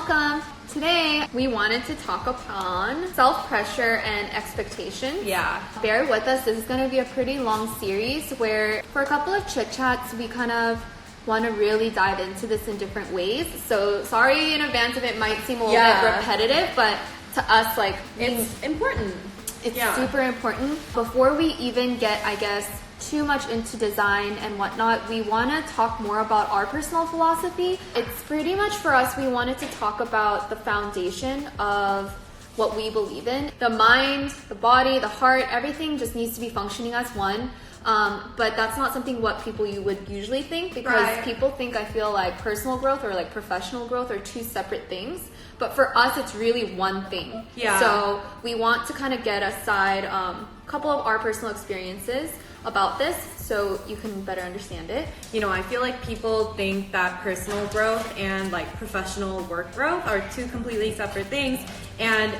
welcome. Today, we wanted to talk upon self-pressure and expectations. Yeah. Bear with us. This is going to be a pretty long series where for a couple of chit-chats, we kind of want to really dive into this in different ways. So sorry in advance if it might seem a little bit repetitive, but to us, like, it's important. It's super important. Before we even get, I guess, too much into design and whatnot, we want to talk more about our personal philosophy. It's pretty much for us, we wanted to talk about the foundation of what we believe in. The mind, the body, the heart, everything just needs to be functioning as one. But that's not something what people you would usually think, because people think, I feel like personal growth or like professional growth are two separate things. But for us, it's really one thing. Yeah. So we want to kind of get aside a couple of our personal experiences about this so you can better understand it. You know, I feel like people think that personal growth and like professional work growth are two completely separate things. And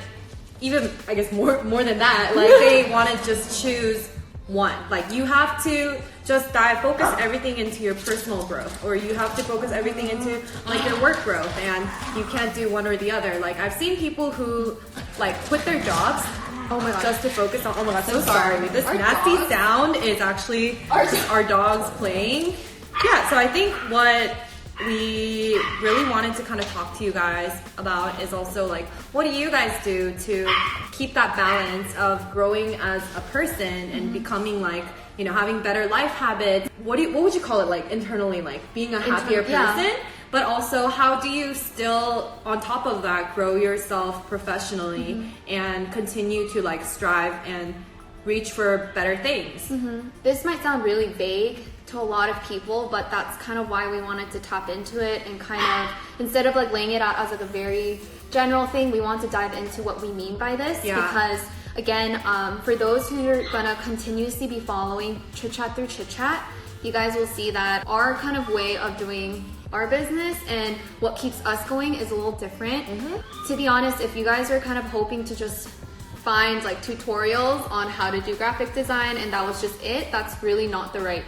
even, I guess, more than that, like they want to just choose one. Like you have to just focus everything into your personal growth, or you have to focus everything into like your work growth, and you can't do one or the other. Like I've seen people who like quit their jobs just to focus on, oh my god, so sorry. This nasty sound is actually our dogs playing. Yeah, so I think what we really wanted to kind of talk to you guys about is also like, what do you guys do to keep that balance of growing as a person and becoming like, you know, having better life habits? What would you call it, like internally, like being a happier person? But also, how do you still, on top of that, grow yourself professionally and continue to like strive and reach for better things? This might sound really vague to a lot of people, but that's kind of why we wanted to tap into it and kind of, instead of like laying it out as like a very general thing, we want to dive into what we mean by this. Because again, for those who are gonna continuously be following chit chat through chit chat, you guys will see that our kind of way of doing our business and what keeps us going is a little different. To be honest, if you guys are kind of hoping to just find like tutorials on how to do graphic design and that was just it, that's really not the right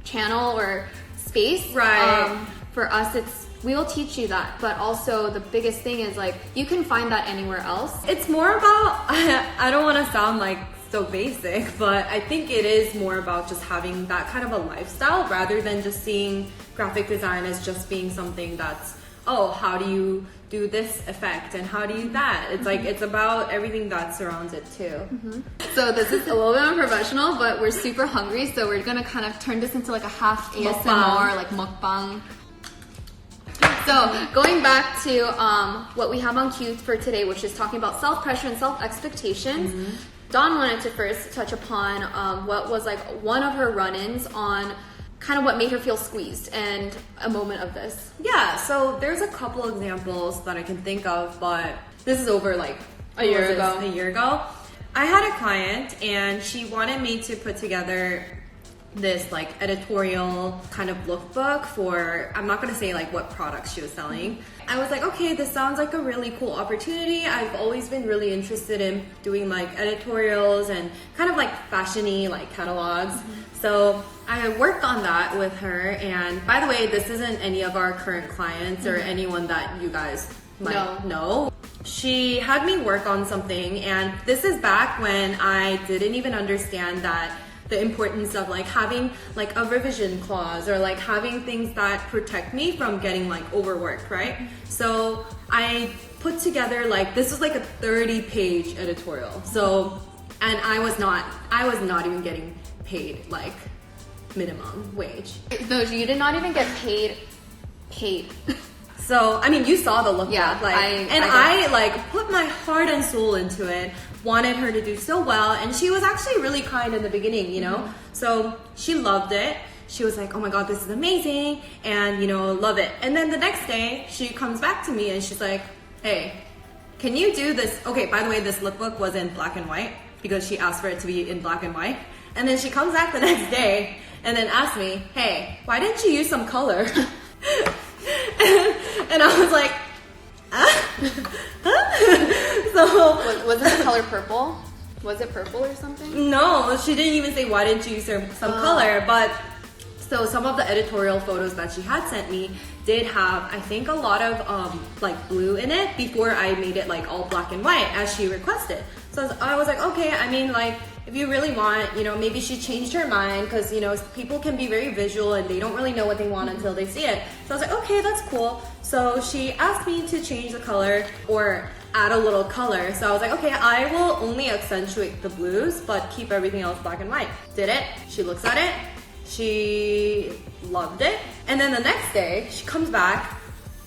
channel or space. For us, we will teach you that, but also the biggest thing is like you can find that anywhere else. It's more about, I don't want to sound like so basic, but I think it is more about just having that kind of a lifestyle rather than just seeing graphic design as just being something that's, oh, how do you do this effect and how do you that? It's like, it's about everything that surrounds it too. So this is a little bit unprofessional, but we're super hungry, so we're gonna kind of turn this into like a half ASMR, like mukbang. So going back to what we have on cue for today, which is talking about self-pressure and self-expectations. Dawn wanted to first touch upon what was like one of her run-ins on kind of what made her feel squeezed and a moment of this. Yeah, so there's a couple examples that I can think of, but this is over like a year ago. I had a client and she wanted me to put together this like editorial kind of lookbook for, I'm not gonna say like what products she was selling. I was like, okay, this sounds like a really cool opportunity. I've always been really interested in doing like editorials and kind of like fashion-y like catalogs. So I worked on that with her, and by the way, this isn't any of our current clients or anyone that you guys might know. She had me work on something, and this is back when I didn't even understand that the importance of like having like a revision clause or like having things that protect me from getting like overworked, right? So I put together like, this was like a 30-page editorial. So, and I was not even getting paid like minimum wage. No, you did not even get paid. So, I mean, you saw the lookbook, I like put my heart and soul into it, wanted her to do so well, and she was actually really kind in the beginning, you know? So she loved it. She was like, oh my god, this is amazing, and you know, love it. And then the next day, she comes back to me and she's like, hey, can you do this? Okay, by the way, this lookbook was in black and white because she asked for it to be in black and white. And then she comes back the next day and then asks me, hey, why didn't you use some color? And I was like, So was it the color purple? Was it purple or something? No, she didn't even say why didn't you use some color, but So some of the editorial photos that she had sent me did have, I think, a lot of like blue in it before I made it like all black and white as she requested. So I was like, okay, I mean, like, if you really want, you know, maybe she changed her mind because, you know, people can be very visual and they don't really know what they want until they see it. So I was like, okay, that's cool. So she asked me to change the color or add a little color. So I was like, okay, I will only accentuate the blues, but keep everything else black and white. Did it. She looks at it. She loved it. And then the next day, she comes back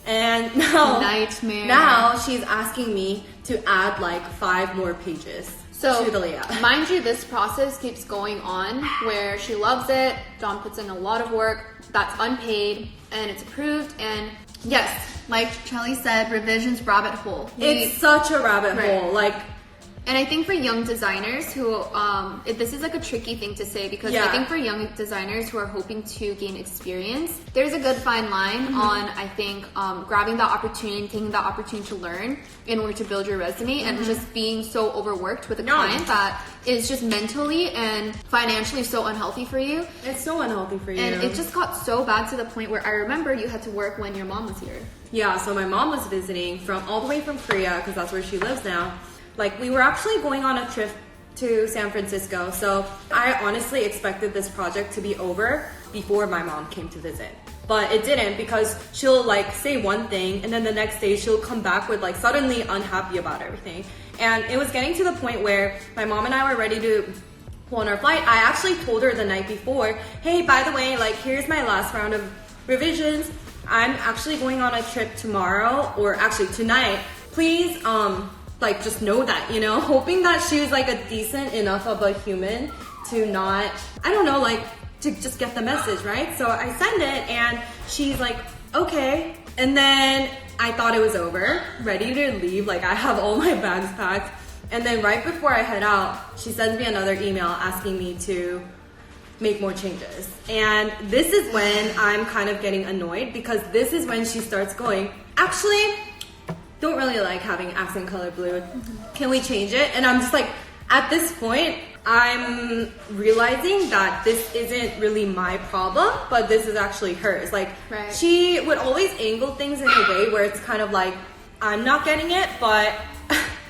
and now she's asking me to add like 5 more pages. So, to the layout. Mind you, this process keeps going on where she loves it, Dawn puts in a lot of work, that's unpaid, and it's approved, and yes, like Chelly said, revisions rabbit hole. It's such a rabbit hole. Like, and I think for young designers who, this is like a tricky thing to say because I think for young designers who are hoping to gain experience, there's a good fine line on, I think, grabbing that opportunity, taking that opportunity to learn in order to build your resume and just being so overworked with a client that is just mentally and financially so unhealthy for you. It's so unhealthy for you. And it just got so bad to the point where I remember you had to work when your mom was here. Yeah, so my mom was visiting from all the way from Korea because that's where she lives now. Like, we were actually going on a trip to San Francisco, so I honestly expected this project to be over before my mom came to visit. But it didn't because she'll like say one thing and then the next day she'll come back with like suddenly unhappy about everything. And it was getting to the point where my mom and I were ready to go on our flight. I actually told her the night before, hey, by the way, like, here's my last round of revisions. I'm actually going on a trip tomorrow, or actually tonight. Please, like, just know that, you know, hoping that she was like a decent enough of a human to not, I don't know, like, to just get the message, right? So I send it and she's like, okay. And then I thought it was over, ready to leave. Like, I have all my bags packed. And then right before I head out, she sends me another email asking me to make more changes. And this is when I'm kind of getting annoyed because this is when she starts going, actually, don't really like having accent color blue. Can we change it? And I'm just like, at this point, I'm realizing that this isn't really my problem, but this is actually hers. Like, she would always angle things in a way where it's kind of like, I'm not getting it, but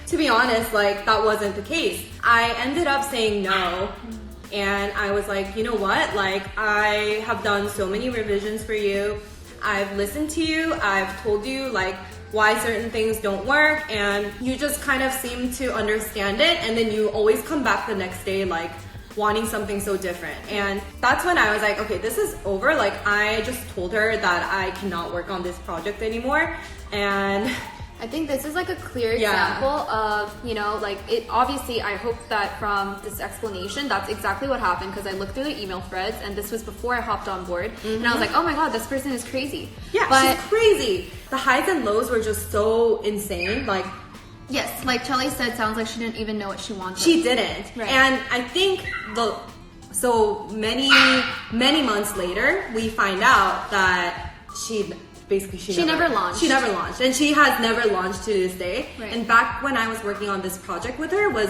to be honest, like, that wasn't the case. I ended up saying no. And I was like, you know what? Like, I have done so many revisions for you. I've listened to you. I've told you, like, why certain things don't work, and you just kind of seem to understand it, and then you always come back the next day like wanting something so different. And that's when I was like, okay, this is over. Like, I just told her that I cannot work on this project anymore. And I think this is like a clear example of, you know, like, it obviously, I hope that from this explanation, that's exactly what happened, because I looked through the email threads and this was before I hopped on board and I was like, oh my god, this person is crazy. Yeah, but she's crazy. The highs and lows were just so insane. Like, yes, like Chelly said, sounds like she didn't even know what she wanted. She didn't. Right. And I think so many months later, we find out that she never launched. She never launched, and she has never launched to this day. Right. And back when I was working on this project with her, it was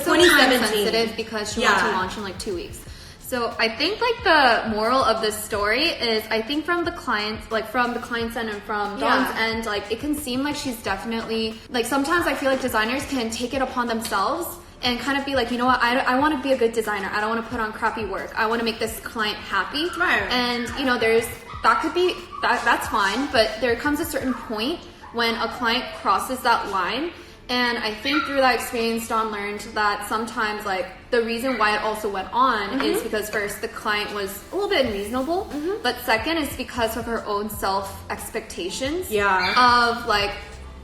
so time sensitive because she wanted to launch in like 2 weeks. So I think like the moral of this story is, I think from the clients, like from the client's end and from Dawn's end, like, it can seem like she's definitely, like, sometimes I feel like designers can take it upon themselves and kind of be like, you know what, I want to be a good designer. I don't want to put on crappy work. I want to make this client happy. Right. And, you know, that could be, that's fine, but there comes a certain point when a client crosses that line. And I think through that experience, Dawn learned that sometimes, like, the reason why it also went on is because first, the client was a little bit unreasonable, but second is because of her own self-expectations of, like,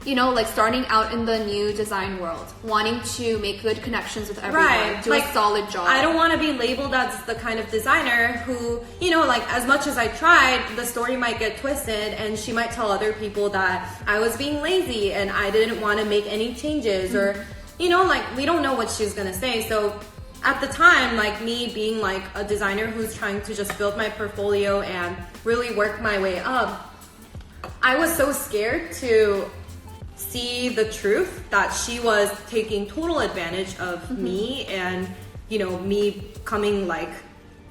you know, like, starting out in the new design world, wanting to make good connections with everyone, do like, a solid job. I don't want to be labeled as the kind of designer who, you know, like, as much as I tried, the story might get twisted and she might tell other people that I was being lazy and I didn't want to make any changes or, you know, like, we don't know what she's going to say. So at the time, like, me being like a designer who's trying to just build my portfolio and really work my way up, I was so scared to see the truth that she was taking total advantage of me and, you know, me coming like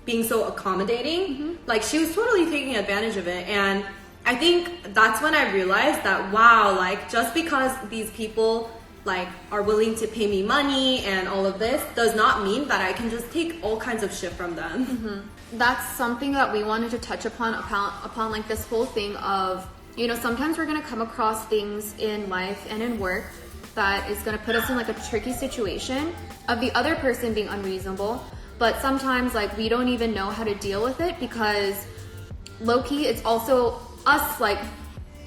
being so accommodating. Like she was totally taking advantage of it. And I think that's when I realized that, wow, like just because these people like are willing to pay me money and all of this does not mean that I can just take all kinds of shit from them. That's something that we wanted to touch upon like this whole thing of, you know, sometimes we're going to come across things in life and in work that is going to put us in like a tricky situation of the other person being unreasonable, but sometimes like we don't even know how to deal with it, because low-key it's also us like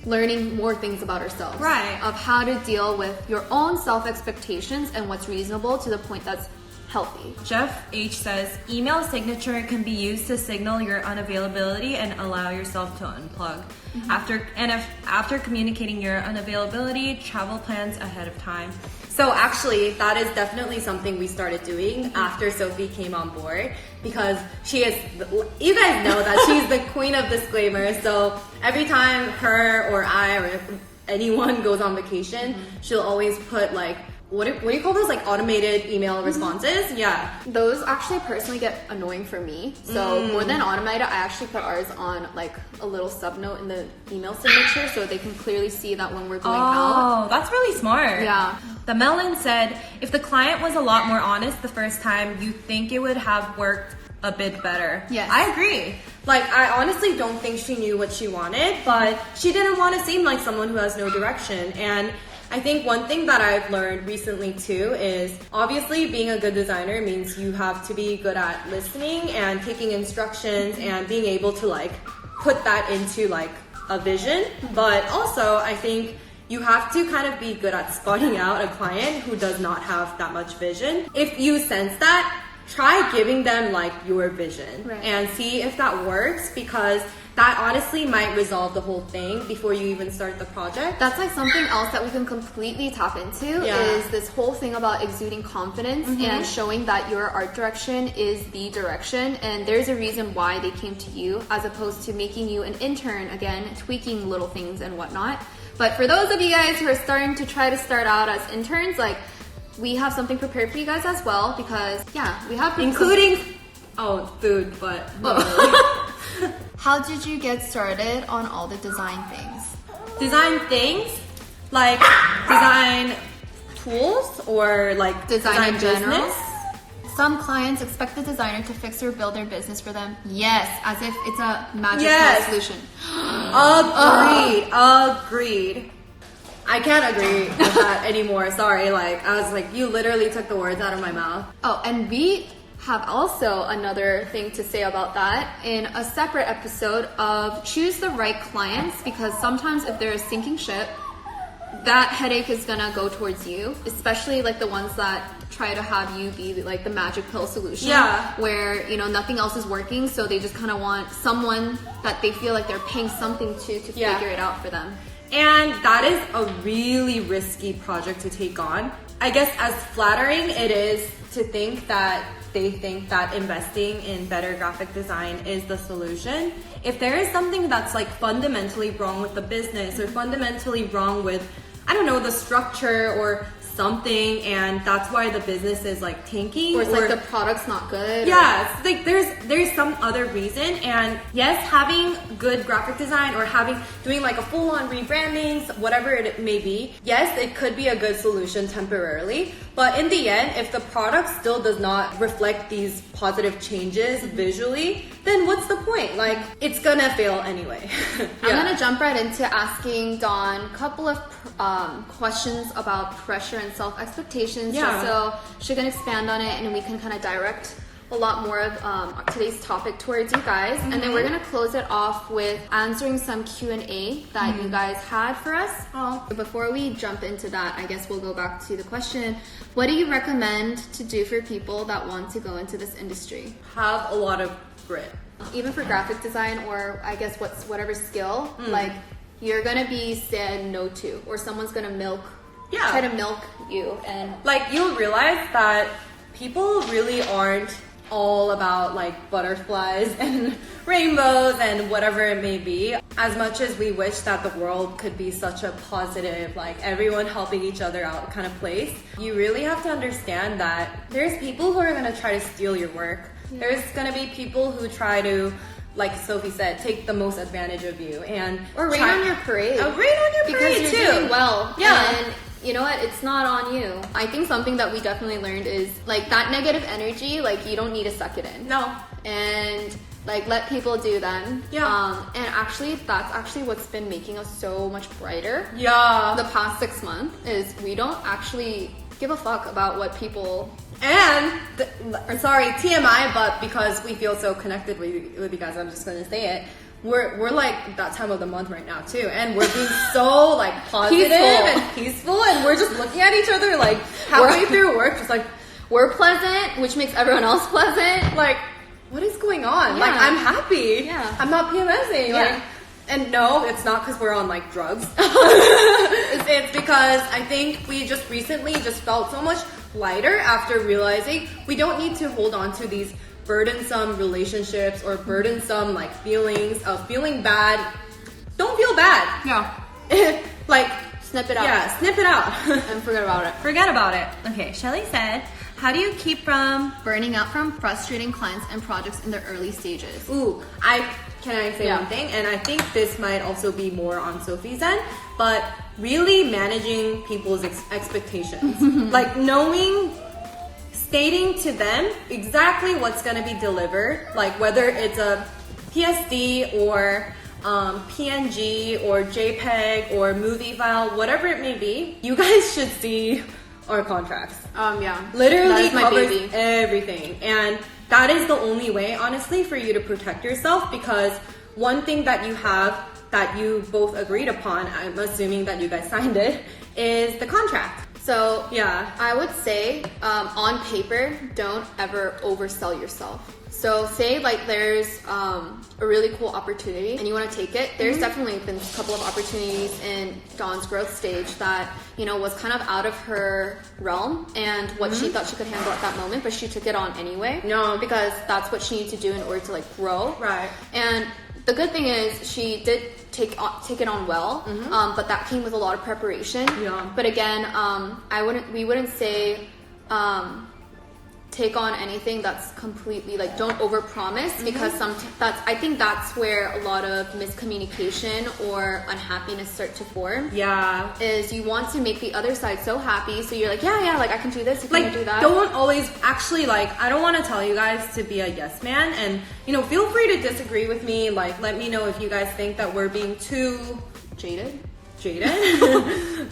learning more things about ourselves, right? Of how to deal with your own self-expectations and what's reasonable to the point that's healthy. Jeff H says, email signature can be used to signal your unavailability and allow yourself to unplug. After communicating your unavailability, travel plans ahead of time. So actually, that is definitely something we started doing after Sophie came on board, because she is, you guys know that she's the queen of disclaimers. So every time her or I or anyone goes on vacation, she'll always put like, what do you call those, like automated email responses? Yeah. Those actually personally get annoying for me. So more than automated, I actually put ours on like a little sub note in the email signature so they can clearly see that when we're going out. Oh, that's really smart. Yeah. The Melon said, if the client was a lot more honest the first time, you think it would have worked a bit better. Yes. I agree. Like, I honestly don't think she knew what she wanted, but she didn't want to seem like someone who has no direction. And I think one thing that I've learned recently too is obviously being a good designer means you have to be good at listening and taking instructions and being able to like put that into like a vision. But also I think you have to kind of be good at spotting out a client who does not have that much vision. If you sense that, try giving them like your vision and see if that works, because that honestly might resolve the whole thing before you even start the project. That's like something else that we can completely tap into is this whole thing about exuding confidence and showing that your art direction is the direction, and there's a reason why they came to you as opposed to making you an intern, again, tweaking little things and whatnot. But for those of you guys who are starting to try to start out as interns, like, we have something prepared for you guys as well, because we have including food, but How did you get started on all the design things? Design things? Like design tools or like design in general? business? Some clients expect the designer to fix or build their business for them. Yes, as if it's a magic solution. Agreed. I can't agree with that anymore. Sorry, like I was like, you literally took the words out of my mouth. Oh, and we have also another thing to say about that in a separate episode of choose the right clients, because sometimes if they're a sinking ship, that headache is gonna go towards you, especially like the ones that try to have you be like the magic pill solution, where you know nothing else is working, so they just kind of want someone that they feel like they're paying something to figure it out for them. And that is a really risky project to take on. I guess as flattering it is to think that they think that investing in better graphic design is the solution, if there is something that's like fundamentally wrong with the business or fundamentally wrong with, I don't know, the structure or something, and that's why the business is like tanking, or it's like the product's not good. Yeah, it's like there's some other reason. And yes, having good graphic design or doing like a full-on rebranding, whatever it may be, yes, it could be a good solution temporarily, but in the end, if the product still does not reflect these positive changes visually, then what's the point? Like, it's gonna fail anyway. I'm gonna jump right into asking Dawn a couple of questions about pressure and self-expectations, just so she can expand on it and we can kind of direct a lot more of today's topic towards you guys. And then we're gonna close it off with answering some Q&A that you guys had for us. So before we jump into that, I guess we'll go back to the question, what do you recommend to do for people that want to go into this industry? Have a lot of grit. Even for graphic design, or I guess whatever skill, like you're gonna be said no to, or someone's gonna try to milk you, and like you'll realize that people really aren't all about like butterflies and rainbows and whatever it may be. As much as we wish that the world could be such a positive, like everyone helping each other out kind of place, you really have to understand that there's people who are gonna try to steal your work. There's gonna be people who try to, like Sophie said, take the most advantage of you or rain on your parade. Rain on your parade because too. you're doing well. Yeah. And you know what? It's not on you. I think something that we definitely learned is like that negative energy. Like you don't need to suck it in. No. And like let people do them. Yeah. And actually, that's actually what's been making us so much brighter. Yeah. The past 6 months is we don't actually give a fuck about what people. And sorry, TMI, but because we feel so connected with you guys, I'm just gonna say it. We're like that time of the month right now too, and we're being so like positive and peaceful, and we're just looking at each other like halfway through work, just like we're pleasant, which makes everyone else pleasant. Like, what is going on? Yeah. Like, I'm happy. Yeah. I'm not PMSing. Yeah. Like, and no, it's not because we're on like drugs. it's because I think we just recently just felt so much lighter after realizing we don't need to hold on to these burdensome relationships or burdensome like feelings of feeling bad. Don't feel bad. Yeah. Like, snip it out. Yeah, snip it out. And forget about it. Forget about it. Okay, Shelly said, how do you keep from burning out from frustrating clients and projects in their early stages? Ooh, can I say one thing? And I think this might also be more on Sophie's end, but really managing people's expectations. Like stating to them exactly what's going to be delivered, like whether it's a PSD or PNG or JPEG or movie file, whatever it may be, you guys should see our contracts. Yeah. Literally covers everything. And that is the only way, honestly, for you to protect yourself, because one thing that you have that you both agreed upon, I'm assuming that you guys signed it, is the contract. So yeah, I would say on paper, don't ever oversell yourself. So say like there's a really cool opportunity and you want to take it. There's definitely been a couple of opportunities in Dawn's growth stage that, you know, was kind of out of her realm and what she thought she could handle at that moment, but she took it on anyway. No, because that's what she needed to do in order to like grow. Right. And the good thing is she did take it on well, but that came with a lot of preparation. Yeah. But again, we wouldn't say take on anything that's completely like don't overpromise, because I think that's where a lot of miscommunication or unhappiness start to form. Yeah. Is you want to make the other side so happy, so you're like, yeah, like I can do this, you like, can do that. Don't always actually like, I don't want to tell you guys to be a yes man, and you know, feel free to disagree with me. Like, let me know if you guys think that we're being too jaded.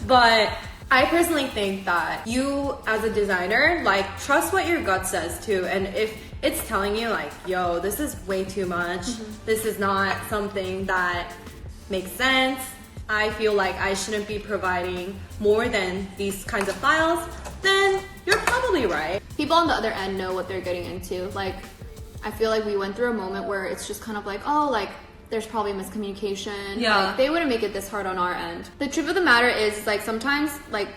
But I personally think that you as a designer, like, trust what your gut says too. And if it's telling you like, yo, this is way too much, this is not something that makes sense, I feel like I shouldn't be providing more than these kinds of files, then you're probably right. People on the other end know what they're getting into. Like, I feel like we went through a moment where it's just kind of like, oh, like, there's probably miscommunication. Yeah. Like, they wouldn't make it this hard on our end. The truth of the matter is, like, sometimes, like,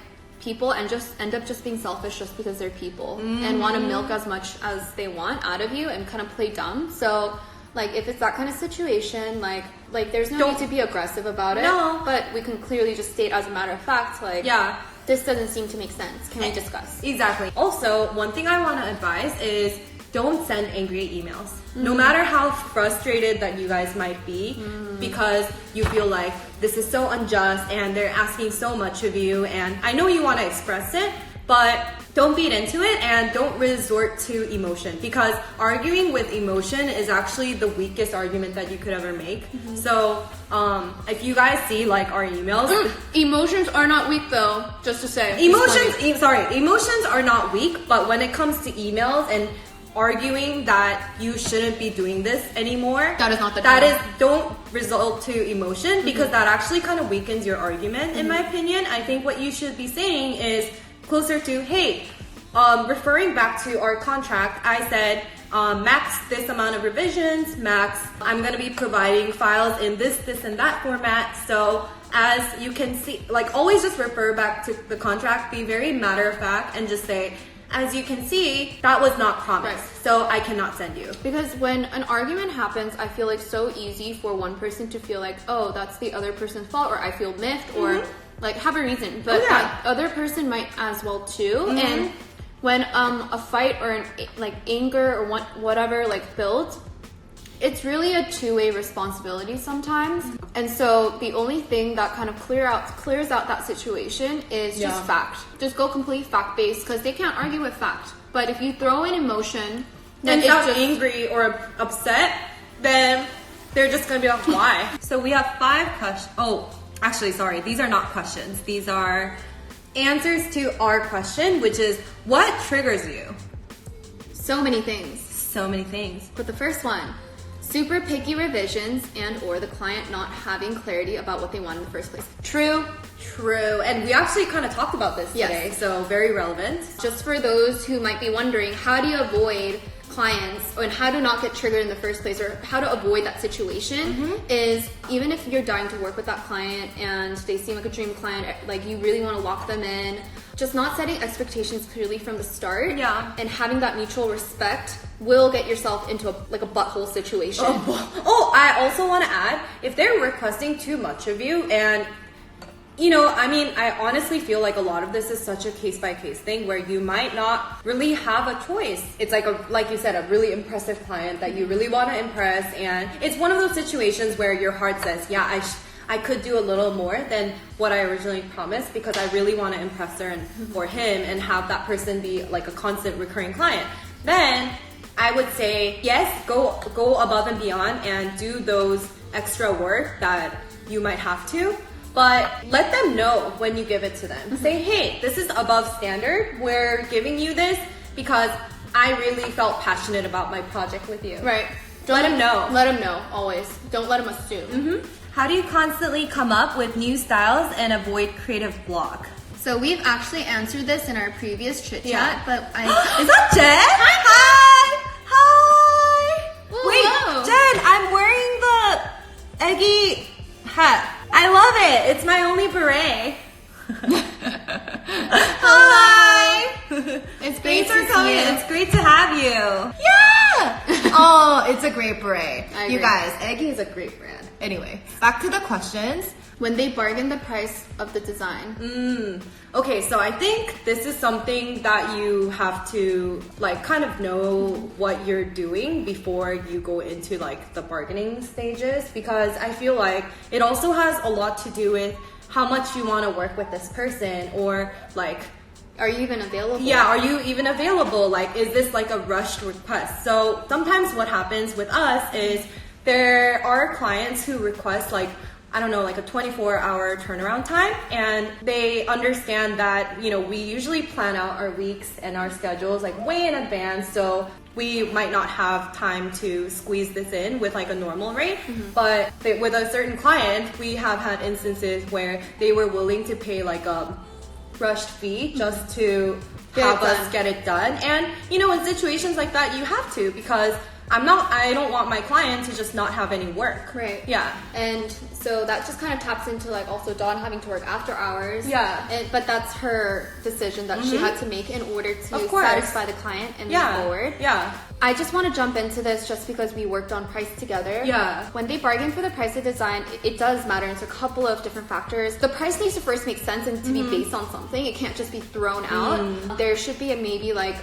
people end up just being selfish just because they're people and want to milk as much as they want out of you and kind of play dumb. So, like, if it's that kind of situation, like there's no need to be aggressive about it. No. But we can clearly just state as a matter of fact, like, Yeah. this doesn't seem to make sense. Can we discuss? Exactly. Also, one thing I want to advise is don't send angry emails. No matter how frustrated that you guys might be, because you feel like this is so unjust and they're asking so much of you, and I know you want to express it, but don't feed into it and don't resort to emotion, because arguing with emotion is actually the weakest argument that you could ever make. So if you guys see like our emails, Emotions are not weak though, just to say. emotions are not weak, but when it comes to emails and arguing that you shouldn't be doing this anymore, that is not the time. Don't result to emotion, because that actually kind of weakens your argument, in my opinion. I think what you should be saying is closer to, hey, referring back to our contract, I said max this amount of revisions, max I'm going to be providing files in this and that format. So as you can see, like, always just refer back to the contract, be very matter of fact, and just say, as you can see, that was not promised, so I cannot send you. Because when an argument happens, I feel like so easy for one person to feel like, oh, that's the other person's fault, or I feel miffed, or like have a reason. But that other person might as well too. And when a fight or anger or whatever builds, it's really a two-way responsibility sometimes. And so the only thing that kind of clears out that situation is just fact. Just go complete fact-based, because they can't argue with fact. But if you throw in emotion and sound angry or upset, then they're just gonna be like, why? So we have 5 questions. Oh, actually, sorry, these are not questions. These are answers to our question, which is, what triggers you? So many things. So many things. But the first one, super picky revisions and or the client not having clarity about what they want in the first place. True. And we actually kind of talked about this today, so very relevant. Just for those who might be wondering, how do you avoid clients, and how to not get triggered in the first place, or how to avoid that situation, is even if you're dying to work with that client and they seem like a dream client, you really want to lock them in, just not setting expectations clearly from the start, and having that mutual respect will get yourself into a butthole situation. I also want to add, if they're requesting too much of you, and I honestly feel like a lot of this is such a case-by-case thing where you might not really have a choice. It's like you said, a really impressive client that you really want to impress, and it's one of those situations where your heart says, I could do a little more than what I originally promised, because I really want to impress her or him and have that person be a constant recurring client. Then I would say, yes, go above and beyond and do those extra work that you might have to. But let them know when you give it to them. Say, hey, this is above standard. We're giving you this because I really felt passionate about my project with you. Right. Let them know. Let them know, always. Don't let them assume. How do you constantly come up with new styles and avoid creative block? So we've actually answered this in our previous chit chat, but Is that Jen? Hi! Whoa, Wait, whoa. Jen, I'm wearing the Eggy hat. I love it. It's my only beret. Hi! It's great Thanks for coming. It's great to have you. Yeah! Oh, it's a great beret. I You agree. guys, Eggy is a great brand. Anyway, back to the questions. When they bargain the price of the design. Okay, so I think this is something that you have to kind of know what you're doing before you go into the bargaining stages, because I feel like it also has a lot to do with how much you want to work with this person, or Are you even available? yeah, are you even available? Is this a rushed request? So sometimes what happens with us is there are clients who request a 24-hour turnaround time, and they understand that, we usually plan out our weeks and our schedules way in advance, so we might not have time to squeeze this in with a normal rate. But with a certain client, we have had instances where they were willing to pay a rushed fee just to have us get it done. And in situations like that, you have to, because I don't want my client to just not have any work. Right. Yeah. And so that just kind of taps into also Dawn having to work after hours. Yeah. But that's her decision that she had to make in order to Of course. satisfy the client and move forward. Yeah. I just want to jump into this just because we worked on price together. Yeah. When they bargain for the price of design, it does matter. It's a couple of different factors. The price needs to first make sense and to be based on something. It can't just be thrown out. There should be maybe like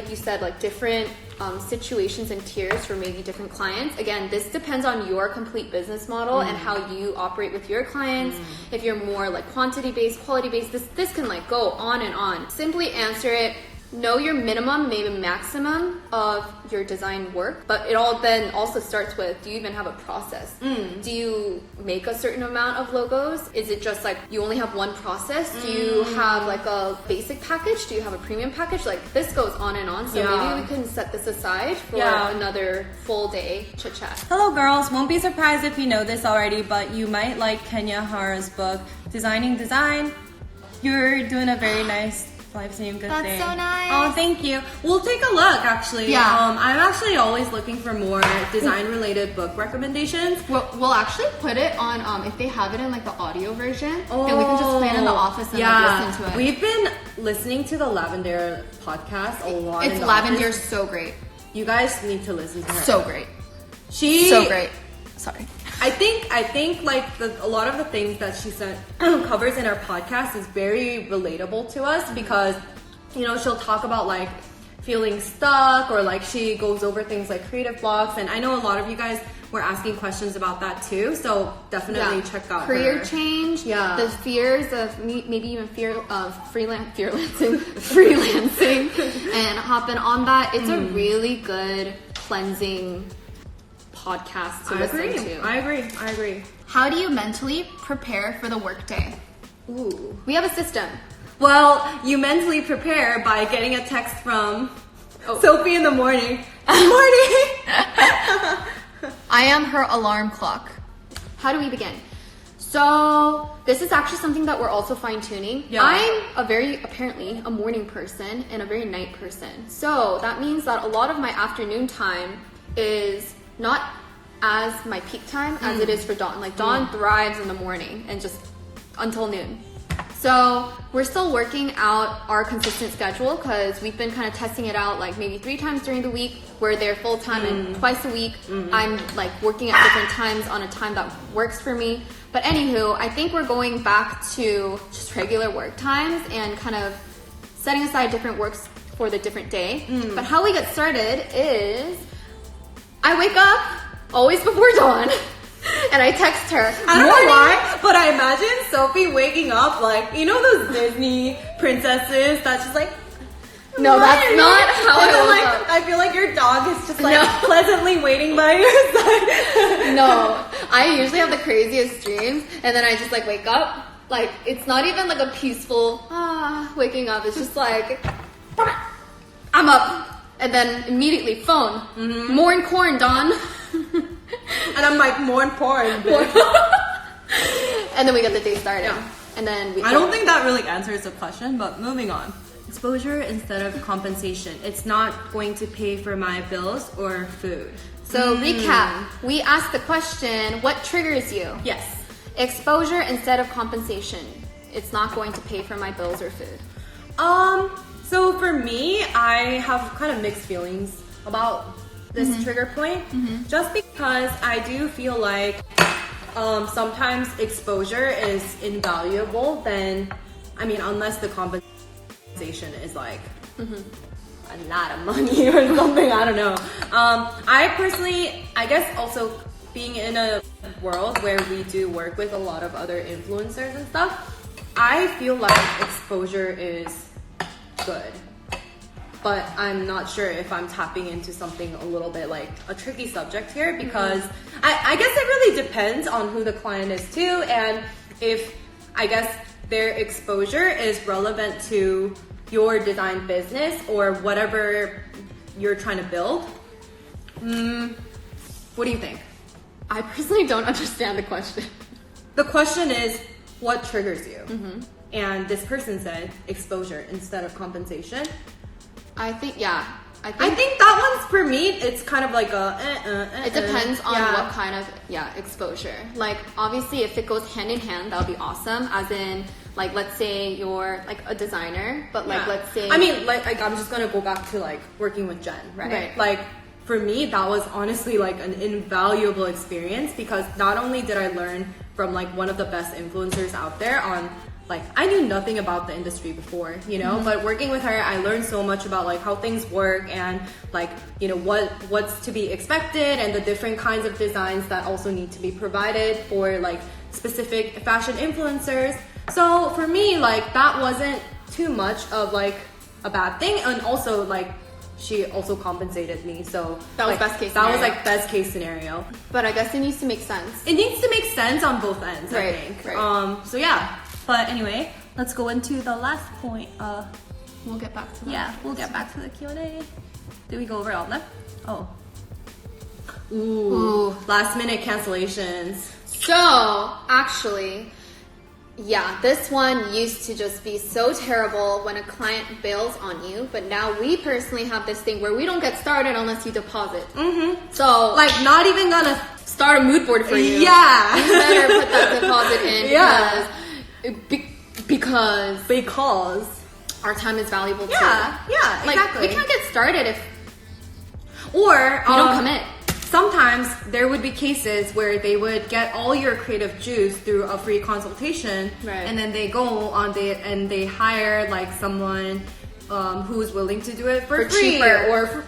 you said, different situations and tiers for maybe different clients. Again, this depends on your complete business model and how you operate with your clients. If you're more quantity based, quality based, this can go on and on. Simply answer it. Know your minimum, maybe maximum of your design work, but it all then also starts with, do you even have a process? Do you make a certain amount of logos? Is it just you only have one process? Do you have a basic package? Do you have a premium package? This goes on and on, so maybe we can set this aside for another full day chit chat. Hello girls, won't be surprised if you know this already, but you might like Kenya Hara's book, Designing Design. You're doing a very nice live stream, good That's thing. so nice. Oh, thank you. We'll take a look, actually. Yeah. I'm actually always looking for more design-related book recommendations. We'll actually put it on, if they have it in the audio version, then we can just play it in the office and listen to it. We've been listening to the Lavender podcast a lot. It's Lavender's so great. You guys need to listen to her. So great. So great. Sorry. I think a lot of the things that she covers in our podcast is very relatable to us, because you know, she'll talk about like feeling stuck, or like she goes over things like creative blocks. And I know a lot of you guys were asking questions about that too, so definitely check out career her. change, Yeah, the fears of maybe even fear of freelancing, and hopping on that. It's a really good cleansing podcast to listen to. I agree. How do you mentally prepare for the workday? Ooh. We have a system. Well, you mentally prepare by getting a text from Sophie in the morning. Good morning. I am her alarm clock. How do we begin? So this is actually something that we're also fine tuning. Yeah. I'm apparently a morning person and a very night person. So that means that a lot of my afternoon time is not as my peak time as it is for Dawn. Like Dawn thrives in the morning and just until noon. So we're still working out our consistent schedule because we've been kind of testing it out like maybe 3 times during the week. We're there full time and twice a week. I'm like working at different times on a time that works for me. But anywho, I think we're going back to just regular work times and kind of setting aside different works for the different day. But how we get started is I wake up always before Dawn. And I text her. I don't know why, but I imagine Sophie waking up like, you know those Disney princesses that's just like, no, that's not how and I then, woke like, up. I feel like your dog is just like pleasantly waiting by your side. No, I usually have the craziest dreams, and then I just like wake up. Like it's not even like a peaceful waking up. It's just like I'm up, and then immediately phone. More and corn, Dawn. And I'm like, more important. And then we get the day started. Yeah. And then I don't think that really answers the question, but moving on. Exposure instead of compensation. It's not going to pay for my bills or food. So recap, we asked the question, what triggers you? Yes. Exposure instead of compensation. It's not going to pay for my bills or food. So for me, I have kind of mixed feelings about this trigger point, just because I do feel like sometimes exposure is invaluable. Then, I mean, unless the compensation is like a lot of money or something, I don't know. I personally, I guess also being in a world where we do work with a lot of other influencers and stuff, I feel like exposure is good. But I'm not sure if I'm tapping into something a little bit like a tricky subject here, because I guess it really depends on who the client is too, and if I guess their exposure is relevant to your design business or whatever you're trying to build. What do you think? I personally don't understand the question. The question is, what triggers you? And this person said exposure instead of compensation. I think I think that one's, for me, it's kind of like it depends on what kind of exposure. Like obviously if it goes hand in hand, that would be awesome. As in like let's say you're like a designer, but like let's say, I mean like I'm just gonna go back to like working with Jen, right? Like for me that was honestly like an invaluable experience, because not only did I learn from like one of the best influencers out there on, like I knew nothing about the industry before, you know, but working with her, I learned so much about like how things work and like, you know, what's to be expected and the different kinds of designs that also need to be provided for like specific fashion influencers. So for me, like that wasn't too much of like a bad thing. And also like she also compensated me. So that was like, best case that scenario. was like best case scenario. But I guess it needs to make sense. It needs to make sense on both ends, I think. Right. So yeah. But anyway, let's go into the last point. We'll get back to that. Yeah, we'll get back to the Q&A. Did we go over all that? Oh. Ooh. Last minute cancellations. So actually, this one used to just be so terrible when a client bails on you, but now we personally have this thing where we don't get started unless you deposit. So like not even gonna start a mood board for you. Yeah. You better put that deposit in because our time is valuable too. Yeah, Like exactly. we can't get started if Or you don't commit. Sometimes there would be cases where they would get all your creative juice through a free consultation, Right. and then they go on and they hire like someone who's willing to do it for free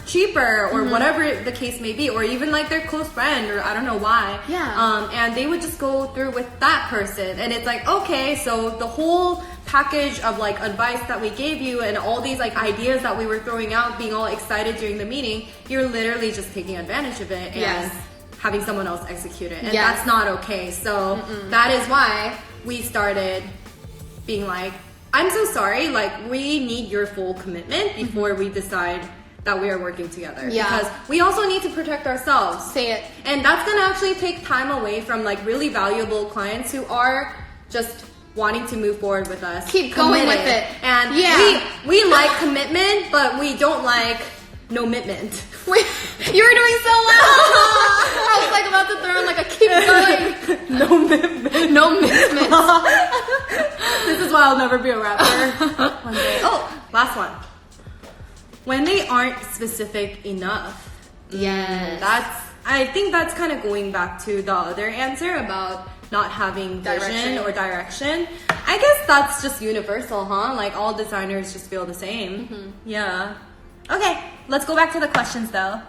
cheaper or whatever the case may be, or even like their close friend, or I don't know why. Yeah. And they would just go through with that person, and it's like, okay, so the whole package of like advice that we gave you and all these like ideas that we were throwing out, being all excited during the meeting, you're literally just taking advantage of it and having someone else execute it, and that's not okay. So that is why we started being like, I'm so sorry, like we need your full commitment before we decide that we are working together. Yeah. Because we also need to protect ourselves. Say it. And that's gonna actually take time away from like really valuable clients who are just wanting to move forward with us. Keep going with it. And we like commitment, but we don't like no-mitment. Wait, you were doing so well. I was like about to throw in like a keep going. No-mitment. No-mitment. This is why I'll never be a rapper one day. Oh, last one. When they aren't specific enough. Yes. I think that's kind of going back to the other answer about not having vision or direction. I guess that's just universal, huh? Like all designers just feel the same. Yeah. Okay, let's go back to the questions though.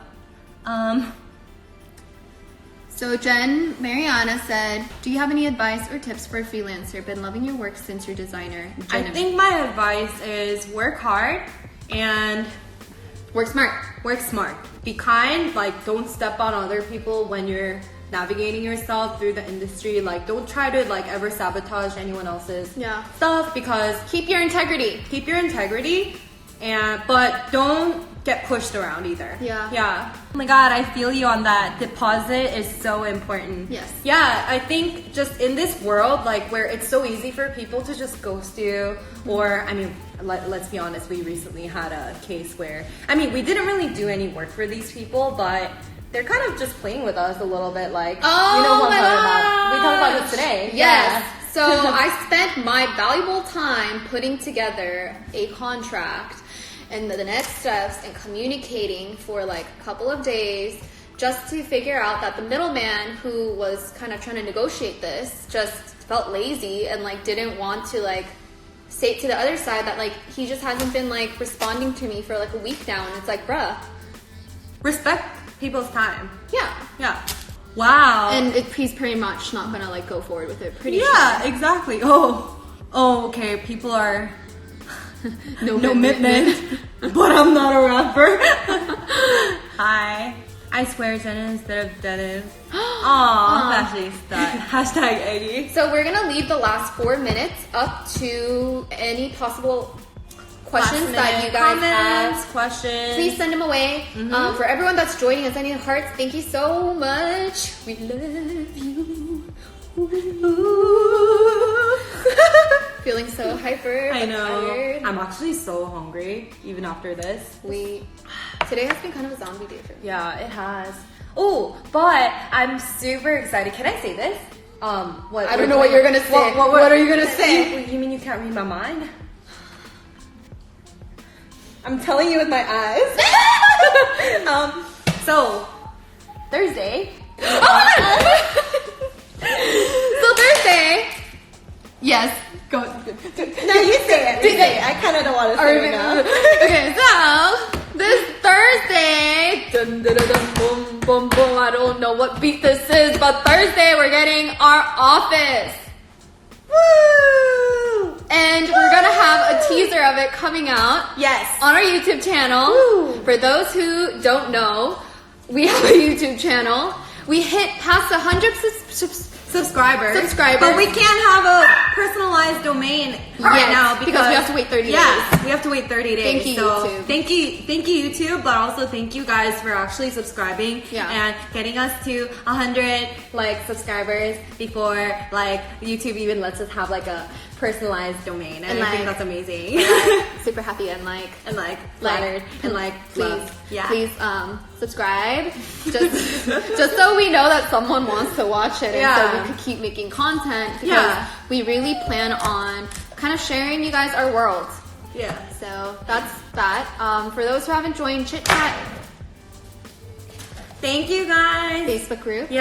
So Jen Mariana said, do you have any advice or tips for a freelancer? Been loving your work since you're designer. I think my advice is work hard and work smart. Work smart. Be kind, like don't step on other people when you're navigating yourself through the industry. Like don't try to like ever sabotage anyone else's stuff, because keep your integrity. Keep your integrity, but don't get pushed around either. Yeah. Oh my god, I feel you on that. Deposit is so important. Yes. Yeah, I think just in this world, like where it's so easy for people to just ghost you, or I mean, let's be honest, we recently had a case where, I mean, we didn't really do any work for these people, but they're kind of just playing with us a little bit, like, you know what I'm talking about. We talked about this today. Yes. So I spent my valuable time putting together a contract and the next steps and communicating for like a couple of days just to figure out that the middleman who was kind of trying to negotiate this just felt lazy and like didn't want to like say to the other side that like he just hasn't been like responding to me for like a week now, and it's like, bruh, respect people's time. Yeah. Wow. And he's pretty much not gonna like go forward with it. Pretty sure. Exactly. Oh, okay. People are no commitment, but I'm not a rapper. Hi. I swear Jenna instead of Dennis. Aw, hashtag Eggy. So we're gonna leave the last 4 minutes up to any possible questions that you guys have. Questions. Please send them away. For everyone that's joining us, any hearts, thank you so much. We love you. Feeling so hyper. I know. Tired. I'm actually so hungry, even after this. Today has been kind of a zombie day for me. Yeah, it has. Oh, but I'm super excited. Can I say this? What? I don't know what you're gonna say. What are you gonna say? You mean you can't read my mind? I'm telling you with my eyes. So Thursday. So Thursday. Yes. Go. No, you say it. I kind of don't want to say it now. Okay, so this Thursday, dun, dun, dun, dun, boom, boom, boom. I don't know what beat this is, but Thursday we're getting our office. Woo! And we're gonna have a teaser of it coming out. Yes. On our YouTube channel. Woo! For those who don't know, we have a YouTube channel. We hit past 100 subscribers. But we can't have a personalized domain right now because we have to wait 30 days. Yeah, we have to wait 30 days. Thank you, YouTube. Thank you, YouTube, but also thank you guys for actually subscribing and getting us to 100 like subscribers before like YouTube even lets us have like a personalized domain, and I think that's amazing. Super happy and flattered and please subscribe just so we know that someone wants to watch it, and so we could keep making content, because we really plan on kind of sharing you guys our world. So that's that. For those who haven't joined Chit Chat, thank you guys. Facebook group.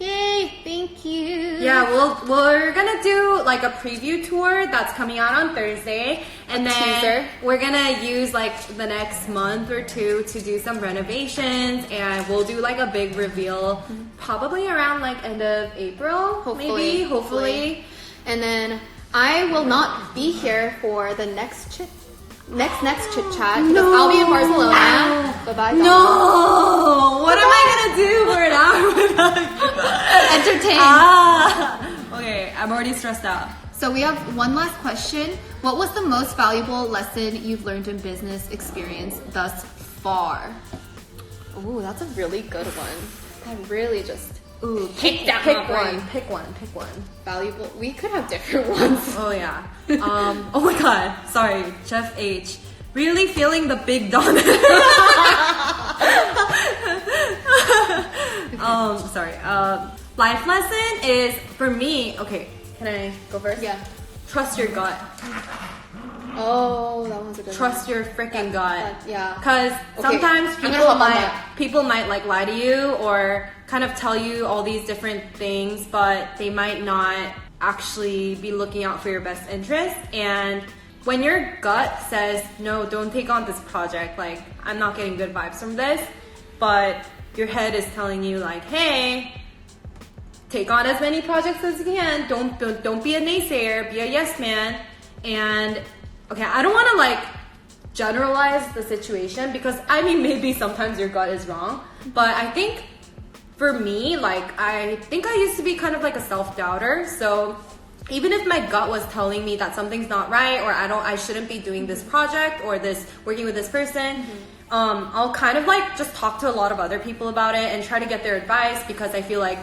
Yay! Thank you. Yeah, we're gonna do like a preview tour that's coming out on Thursday, and then teaser. we're gonna use like the next month or two to do some renovations, and we'll do like a big reveal, probably around like end of April, hopefully. And then I will not be here for the next chit chat because I'll be in Barcelona. Bye-bye. No! What am I gonna do for an hour? Entertain. Okay, I'm already stressed out. So we have one last question. What was the most valuable lesson you've learned in business experience thus far? Ooh, that's a really good one. I really just Pick one. valuable. We could have different ones. Oh yeah. Oh my god. Sorry, Chef H. Really feeling the big Donna. Sorry. Life lesson is for me. Okay, can I go first? Yeah. Trust your gut. Oh, that one's a good Trust your freaking gut. Yeah. Because sometimes people might like lie to you or kind of tell you all these different things, but they might not actually be looking out for your best interest. And when your gut says, no, don't take on this project, like I'm not getting good vibes from this, but your head is telling you like, hey, take on as many projects as you can. Don't be a naysayer, be a yes man. And okay, I don't want to like generalize the situation because I mean maybe sometimes your gut is wrong, but I think for me, like I think I used to be kind of like a self-doubter. So even if my gut was telling me that something's not right or I shouldn't be doing this project or working with this person, I'll kind of like just talk to a lot of other people about it and try to get their advice because I feel like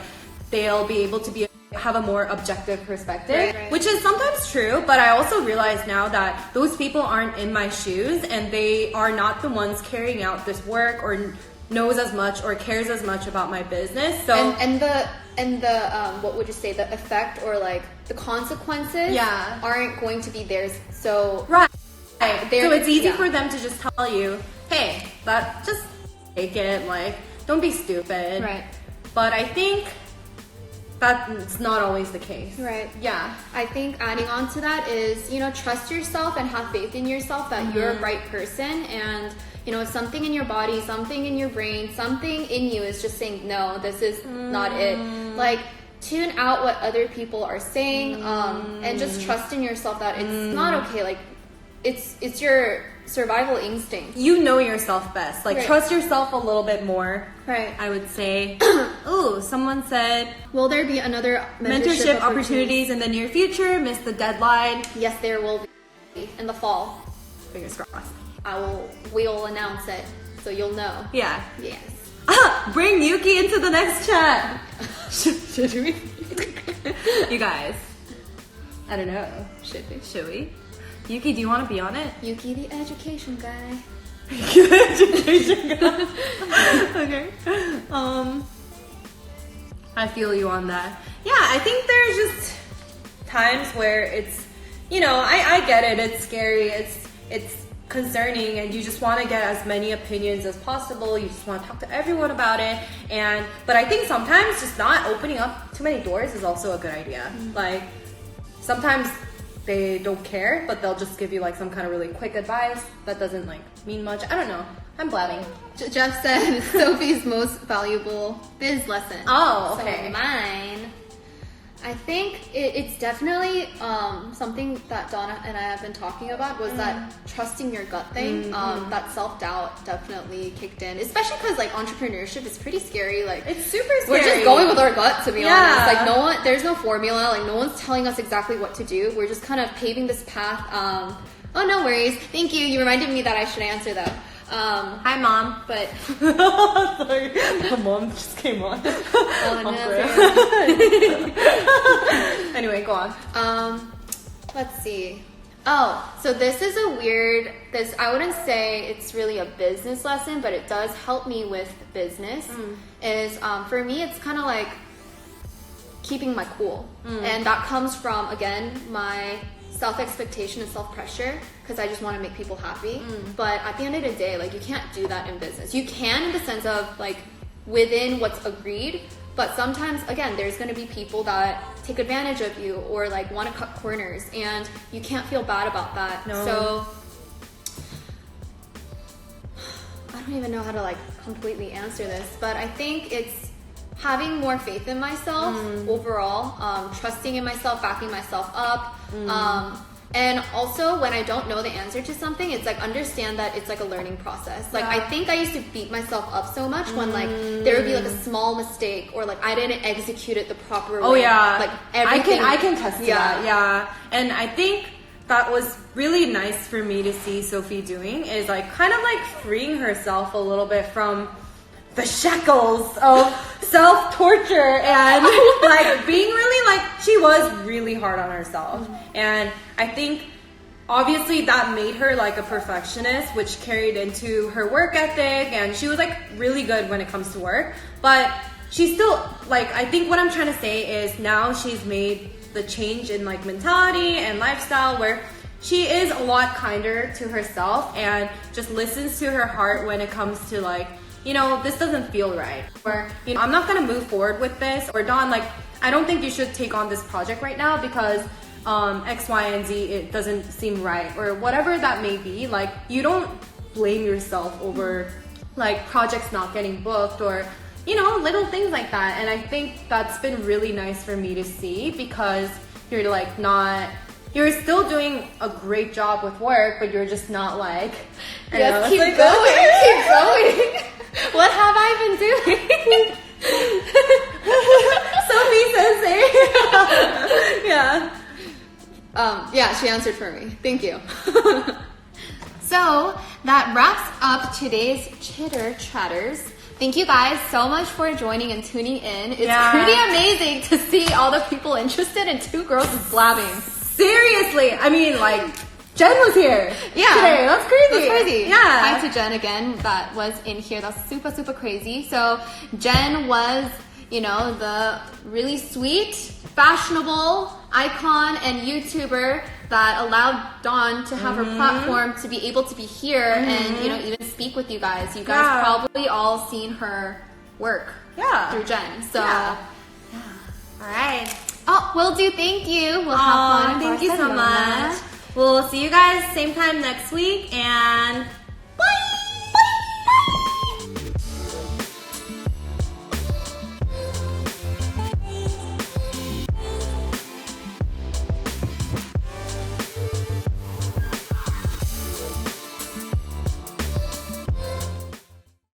they'll be able to have a more objective perspective, right. Which is sometimes true, but I also realize now that those people aren't in my shoes and they are not the ones carrying out this work or knows as much or cares as much about my business. So and the what would you say, the effect or like the consequences aren't going to be theirs. So right. So it's easy yeah. for them to just tell you, hey, but just take it, like don't be stupid. Right. But I think that's not always the case. Right. Yeah. I think adding on to that is, trust yourself and have faith in yourself that you're a right person. And, if something in your body, something in your brain, something in you is just saying, no, this is not it. Like, tune out what other people are saying and just trust in yourself that it's not okay. Like, it's your survival instinct. You know yourself best. Like, right. Trust yourself a little bit more. Right. I would say. Ooh, someone said, will there be another mentorship opportunities in the near future? Missed the deadline. Yes, there will be in the fall. Fingers crossed. We will announce it, so you'll know. Yeah. Yes. Bring Yuki into the next chat. Should we? You guys. I don't know. Should we? Yuki, do you want to be on it? Yuki, the education guy. Education guy. Okay. I feel you on that. Yeah, I think there's just times where it's, I get it. It's scary. It's concerning, and you just want to get as many opinions as possible. You just want to talk to everyone about it. But I think sometimes just not opening up too many doors is also a good idea. Like sometimes they don't care, but they'll just give you like some kind of really quick advice that doesn't like mean much. I don't know. I'm blabbing. Jeff said Sophie's most valuable biz lesson. Oh, okay. So mine, I think it's definitely something that Donna and I have been talking about was that trusting your gut thing. That self-doubt definitely kicked in, especially because like entrepreneurship is pretty scary. Like it's super scary. We're just going with our gut, to be honest. Like there's no formula. Like no one's telling us exactly what to do. We're just kind of paving this path. Oh, no worries. Thank you. You reminded me that I should answer though. Hi, Mom. But sorry, my mom just came on. Anyway, go on. Let's see. Oh, so this is I wouldn't say it's really a business lesson, but it does help me with business. For me, it's kind of like keeping my cool. And that comes from, again, my self-expectation and self-pressure, because I just want to make people happy. But at the end of the day, like, you can't do that in business. You can in the sense of like within what's agreed, But sometimes, again, there's going to be people that take advantage of you or like want to cut corners, and you can't feel bad about that. No. So I don't even know how to like completely answer this, but I think it's having more faith in myself overall, trusting in myself, backing myself up. And also when I don't know the answer to something, it's like understand that it's like a learning process. Like I think I used to beat myself up so much when like there would be like a small mistake or like I didn't execute it the proper way. Oh yeah, like everything. I can test to that. Yeah, and I think that was really nice for me to see Sophie doing is like kind of like freeing herself a little bit from the shackles of self-torture and like being really like she was really hard on herself. And I think obviously that made her like a perfectionist, which carried into her work ethic, and she was like really good when it comes to work. But she's still like, I think what I'm trying to say is now she's made the change in like mentality and lifestyle where she is a lot kinder to herself and just listens to her heart when it comes to like, you know, this doesn't feel right, or you know, I'm not gonna move forward with this, or Dawn, like I don't think you should take on this project right now because X, Y, and Z, it doesn't seem right, or whatever that may be. Like you don't blame yourself over like projects not getting booked or you know, little things like that. And I think that's been really nice for me to see because you're like not, you're still doing a great job with work, but you're just not like, yes, keep going, keep going. What have I been doing? Sophie says it. Yeah, she answered for me. Thank you. So that wraps up today's Chitter Chatters. Thank you guys so much for joining and tuning in. It's pretty amazing to see all the people interested in two girls blabbing. Seriously, I mean, like, Jen was here today. That's crazy. That's crazy. Yeah. Hi to Jen again that was in here. That's super, super crazy. So Jen was, you know, the really sweet, fashionable icon and YouTuber that allowed Dawn to have her platform to be able to be here and, you know, even speak with you guys. You guys probably all seen her work through Jen. So, all right. Oh, will do. Thank you. We'll have fun. Thank you so much. We'll see you guys same time next week, and bye!